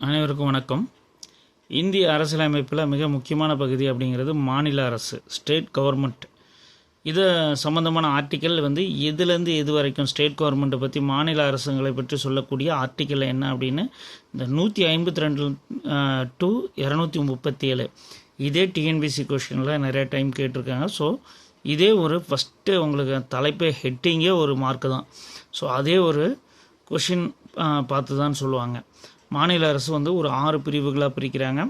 அனைவருக்கும் வணக்கம். இந்திய அரசியலமைப்பில் மிக முக்கியமான பகுதி அப்படிங்கிறது மாநில அரசு, ஸ்டேட் கவர்மெண்ட். இதை சம்மந்தமான ஆர்டிக்கல் எதுலேருந்து எது வரைக்கும் ஸ்டேட் கவர்மெண்ட்டை பற்றி, மாநில அரசுகளை பற்றி சொல்லக்கூடிய ஆர்டிக்கல் என்ன அப்படின்னு இந்த 152 டு 237 இதே டிஎன்பிசி கொஷினில் நிறைய டைம் கேட்டிருக்காங்க. ஸோ இதே ஒரு ஃபஸ்ட்டு உங்களுக்கு தலைப்பே ஹெட்டிங்கே ஒரு மார்க்கு தான். ஸோ அதே ஒரு கொஷின் பார்த்து தான் சொல்லுவாங்க. மாநில அரசு ஒரு 6 பிரிவுகளாக பிரிக்கிறாங்க.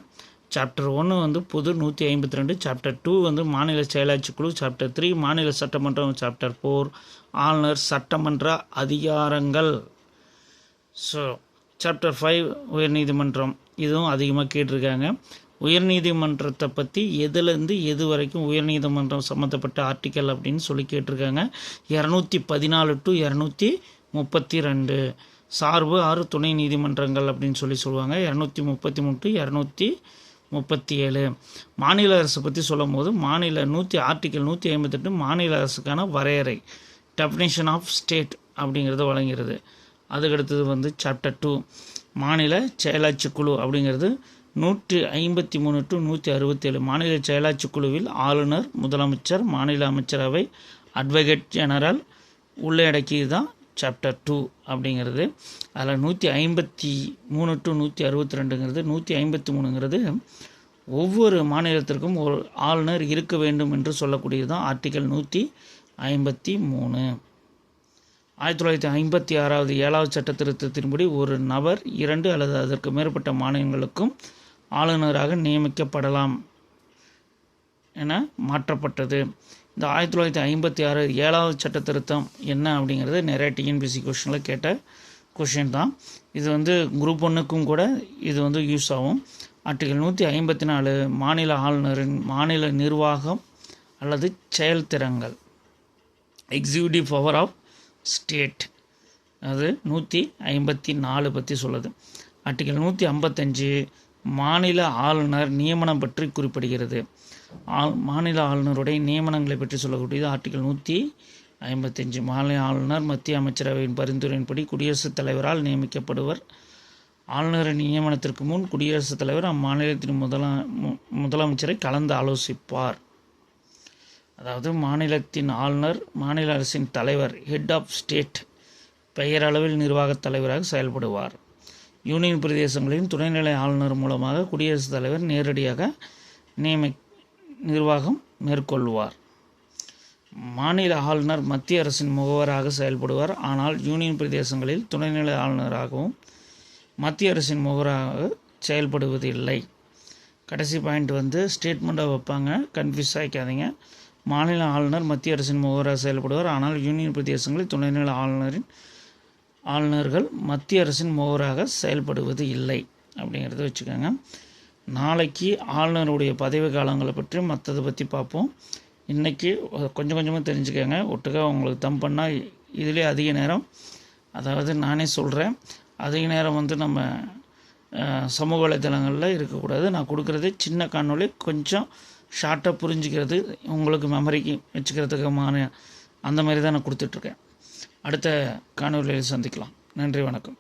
சாப்டர் 1 பொது 152, சாப்டர் 2 மாநில செயலாட்சி குழு, சாப்டர் 3 மாநில சட்டமன்றம், சாப்டர் 4 ஆளுநர் சட்டமன்ற அதிகாரங்கள். ஸோ சாப்டர் 5 உயர்நீதிமன்றம், இதுவும் அதிகமாக கேட்டிருக்காங்க. உயர்நீதிமன்றத்தை பற்றி எதுலேருந்து எது வரைக்கும் உயர்நீதிமன்றம் சம்மந்தப்பட்ட ஆர்டிக்கல் அப்படின்னு சொல்லி கேட்டிருக்காங்க. 214 டு 232 சார்பு 6 துணை நீதிமன்றங்கள் அப்படின்னு சொல்லுவாங்க. 233 டு 237 மாநில அரசு பற்றி சொல்லும் போது ஆர்டிக்கல் 158 மாநில அரசுக்கான வரையறை, டெஃபினேஷன் ஆஃப் ஸ்டேட் அப்படிங்கிறத வழங்குகிறது. அதுக்கடுத்தது சாப்டர் 2 மாநில செயலாட்சி குழு அப்படிங்கிறது 153 டு 167 மாநில செயலாட்சி குழுவில் ஆளுநர், முதலமைச்சர், மாநில அமைச்சரவை, அட்வொகேட் ஜெனரல் உள்ளடக்கியது தான் சாப்டர் 2 அப்படிங்கிறது. அதில் 153 டு 162 153 ஒவ்வொரு மாநிலத்திற்கும் ஒரு ஆளுநர் இருக்க வேண்டும் என்று சொல்லக்கூடியது தான் ஆர்டிக்கல் 153. 1956 7வது சட்ட திருத்தத்தின்படி ஒரு நபர் 2 அல்லது அதற்கு மேற்பட்ட மாநிலங்களுக்கும் ஆளுநராக நியமிக்கப்படலாம் என மாற்றப்பட்டது. இந்த 1956 7வது சட்ட திருத்தம் என்ன அப்படிங்கிறது நிறைய டிஎன்பிசி கொஷினில் கேட்ட கொஷின் தான். இது குரூப் 1க்கும் கூட இது யூஸ் ஆகும். ஆர்டிகல் 154 மாநில ஆளுநரின் மாநில நிர்வாகம் அல்லது செயல்திறன்கள், எக்ஸிக்யூட்டிவ் பவர் ஆஃப் ஸ்டேட், அது 154 பற்றி சொல்லுது. ஆர்டிகல் 155 மாநில ஆளுநர் நியமனம் பற்றி குறிப்பிடுகிறது. மாநில ஆளுநருடைய நியமனங்களை பற்றி சொல்லக்கூடியது ஆர்டிகல் 155. மாநில ஆளுநர் மத்திய அமைச்சரவையின் பரிந்துரையின்படி குடியரசுத் தலைவரால் நியமிக்கப்படுவர். ஆளுநரின் நியமனத்திற்கு முன் குடியரசுத் தலைவர் அம்மாநிலத்தின் முதலமைச்சரை கலந்து ஆலோசிப்பார். அதாவது மாநிலத்தின் ஆளுநர் மாநில அரசின் தலைவர், ஹெட் ஆஃப் ஸ்டேட், பெயரளவில் நிர்வாகத் தலைவராக செயல்படுவார். யூனியன் பிரதேசங்களின் துணைநிலை ஆளுநர் மூலமாக குடியரசுத் தலைவர் நேரடியாக நிர்வாகம் மேற்கொள்வார். மாநில ஆளுநர் மத்திய அரசின் முகவராக செயல்படுவார். ஆனால் யூனியன் பிரதேசங்களில் துணைநிலை ஆளுநராகவும் மத்திய அரசின் முகவராக செயல்படுவதில்லை. கடைசி பாயிண்ட் ஸ்டேட்மெண்ட்டாக வைப்பாங்க, கன்ஃபியூஸ் ஆகிக்காதீங்க. மாநில ஆளுநர் மத்திய அரசின் முகவராக செயல்படுவார். ஆனால் யூனியன் பிரதேசங்களில் துணைநிலை ஆளுநர்கள் மத்திய அரசின் முகவராக செயல்படுவது இல்லை அப்படிங்கிறத வச்சுக்கோங்க. நாளைக்கு ஆளுநருடைய பதவி காலங்களை பற்றி மற்றதை பற்றி பார்ப்போம். இன்றைக்கி கொஞ்சம் கொஞ்சமாக தெரிஞ்சுக்கோங்க. ஒட்டுக்காக உங்களுக்கு தம் பண்ணால் இதிலே அதிக நேரம், அதாவது நானே சொல்கிறேன், அதிக நேரம் நம்ம சமூக வலைதளங்களில் இருக்கக்கூடாது. நான் கொடுக்குறது சின்ன காணொளி, கொஞ்சம் ஷார்ட்டாக புரிஞ்சுக்கிறது, உங்களுக்கு மெமரிக்கு வச்சுக்கிறதுக்குமான அந்த மாதிரி தான் நான் கொடுத்துட்ருக்கேன். அடுத்த காணொளியில் சந்திக்கலாம். நன்றி, வணக்கம்.